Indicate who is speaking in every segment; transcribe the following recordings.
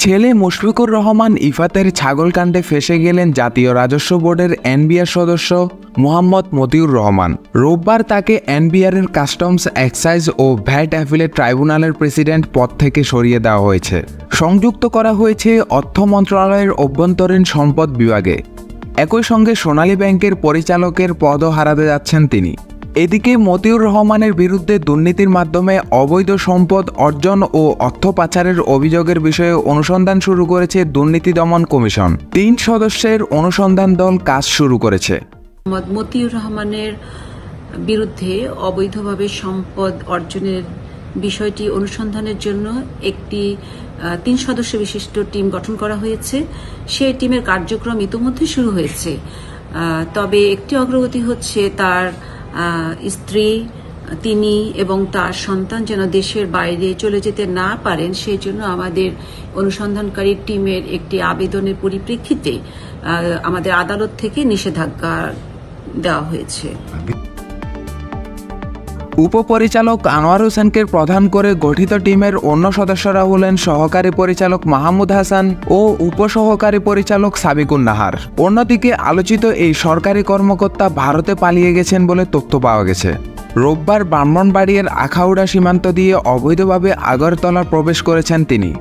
Speaker 1: ছেলে মুশফিকুর রহমান ইফাতের ছাগলকাণ্ডে ফেঁসে গেলেন জাতীয় রাজস্ব বোর্ডের এনবিআর সদস্য মোহাম্মদ মতিউর রহমান। রোববার তাকে এনবিআরের কাস্টমস এক্সাইজ ও ভ্যাট অ্যাপিলেট ট্রাইব্যুনালের প্রেসিডেন্ট পদ থেকে সরিয়ে দেওয়া হয়েছে। সংযুক্ত করা হয়েছে অর্থ মন্ত্রণালয়ের অভ্যন্তরীণ সম্পদ বিভাগে। একই সঙ্গে সোনালী ব্যাংকের পরিচালকের পদও হারাতে যাচ্ছেন তিনি। এদিকে মতিউর রহমানের বিরুদ্ধে দুর্নীতির মাধ্যমে অবৈধ সম্পদ অর্জন ও অর্থ পাচারের অভিযোগের বিষয়ে অনুসন্ধান শুরু করেছে দুর্নীতি দমন কমিশন। ৩ সদস্যের অনুসন্ধান দল কাজ শুরু করেছে।
Speaker 2: মতিউর রহমানের বিরুদ্ধে অবৈধভাবে সম্পদ অর্জনের বিষয়টি অনুসন্ধানের জন্য একটি ৩ সদস্য বিশিষ্ট টিম গঠন করা হয়েছে। সেই টিমের কার্যক্রম ইতিমধ্যে শুরু হয়েছে। তবে একটি অগ্রগতি হচ্ছে, তার স্ত্রী, তিনি এবং তার সন্তান যেন দেশের বাইরে চলে যেতে না পারেন, সেই জন্য আমাদের অনুসন্ধানকারী টিমের একটি আবেদনের পরিপ্রেক্ষিতে আমাদের আদালত থেকে নিষেধাজ্ঞা দেওয়া হয়েছে।
Speaker 1: উপপরিচালক আনোয়ার হোসেনকে প্রধান করে গঠিত টিমের অন্য সদস্যরা হলেন সহকারী পরিচালক মাহমুদ হাসান ও উপসহকারী পরিচালক সাবিকুন নাহার। অন্যদিকে আলোচিত এই সরকারি কর্মকর্তা ভারতে পালিয়ে গেছেন বলে তথ্য পাওয়া গেছে। রোববার ব্রাহ্মণবাড়িয়ার আখাউড়া সীমান্ত দিয়ে অবৈধভাবে আগরতলা প্রবেশ করেছেন তিনি।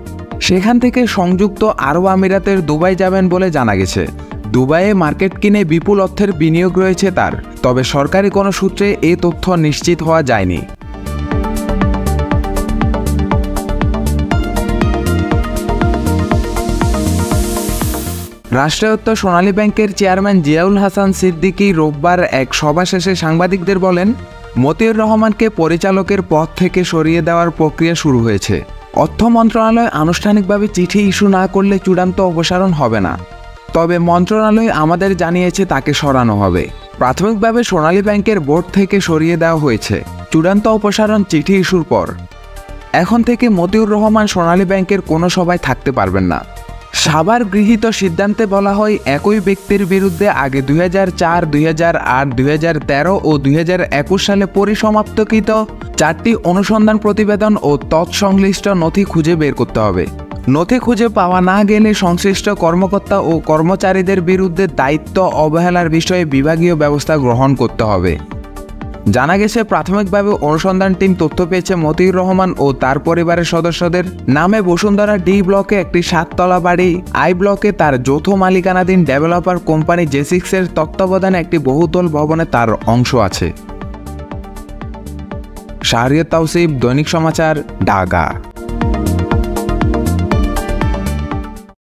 Speaker 1: সেখান থেকে সংযুক্ত আরব আমিরাতের দুবাই যাবেন বলে জানা গেছে। দুবাইয়ে মার্কেট কিনে বিপুল অর্থের বিনিয়োগ রয়েছে তার, তবে সরকারি কোনো সূত্রে এই তথ্য নিশ্চিত হওয়া যায়নি। রাষ্ট্রায়ত্ত সোনালী ব্যাংকের চেয়ারম্যান জিয়াউল হাসান সিদ্দিকী রোববার এক সভা শেষে সাংবাদিকদের বলেন, মতিউর রহমানকে পরিচালকের পদ থেকে সরিয়ে দেওয়ার প্রক্রিয়া শুরু হয়েছে। অর্থ মন্ত্রণালয় আনুষ্ঠানিকভাবে চিঠি ইস্যু না করলে চূড়ান্ত অপসারণ হবে না, তবে মন্ত্রণালয় আমাদের জানিয়েছে তাকে সরানো হবে। প্রাথমিকভাবে সোনালী ব্যাংকের বোর্ড থেকে সরিয়ে দেওয়া হয়েছে, চূড়ান্ত অপসারণ চিঠি ইস্যুর পর। এখন থেকে মতিউর রহমান সোনালী ব্যাংকের কোনো সভায় থাকতে পারবেন না। সাভার গৃহীত সিদ্ধান্তে বলা হয়, একই ব্যক্তির বিরুদ্ধে আগে 2004, 2008, 2013 ও 2021 সালে পরিসমাপ্তকৃত 4টি অনুসন্ধান প্রতিবেদন ও তৎসংশ্লিষ্ট নথি খুঁজে বের করতে হবে। নথি খুঁজে পাওয়া না গেলে সংশ্লিষ্ট কর্মকর্তা ও কর্মচারীদের বিরুদ্ধে দায়িত্ব অবহেলার বিষয়ে বিভাগীয় ব্যবস্থা গ্রহণ করতে হবে। জানা গেছে, প্রাথমিকভাবে অনুসন্ধান টিম তথ্য পেয়েছে মতিউর রহমান ও তার পরিবারের সদস্যদের নামে বসুন্ধরা ডি ব্লকে একটি 7তলা বাড়ি, আই ব্লকে তার যৌথ মালিকানাধীন ডেভেলপার কোম্পানি জে6 তত্ত্বাবধানে একটি বহুতল ভবনে তার অংশ আছে। শাহরিয়ার তাওসিফ, দৈনিক সমাচার, ঢাকা।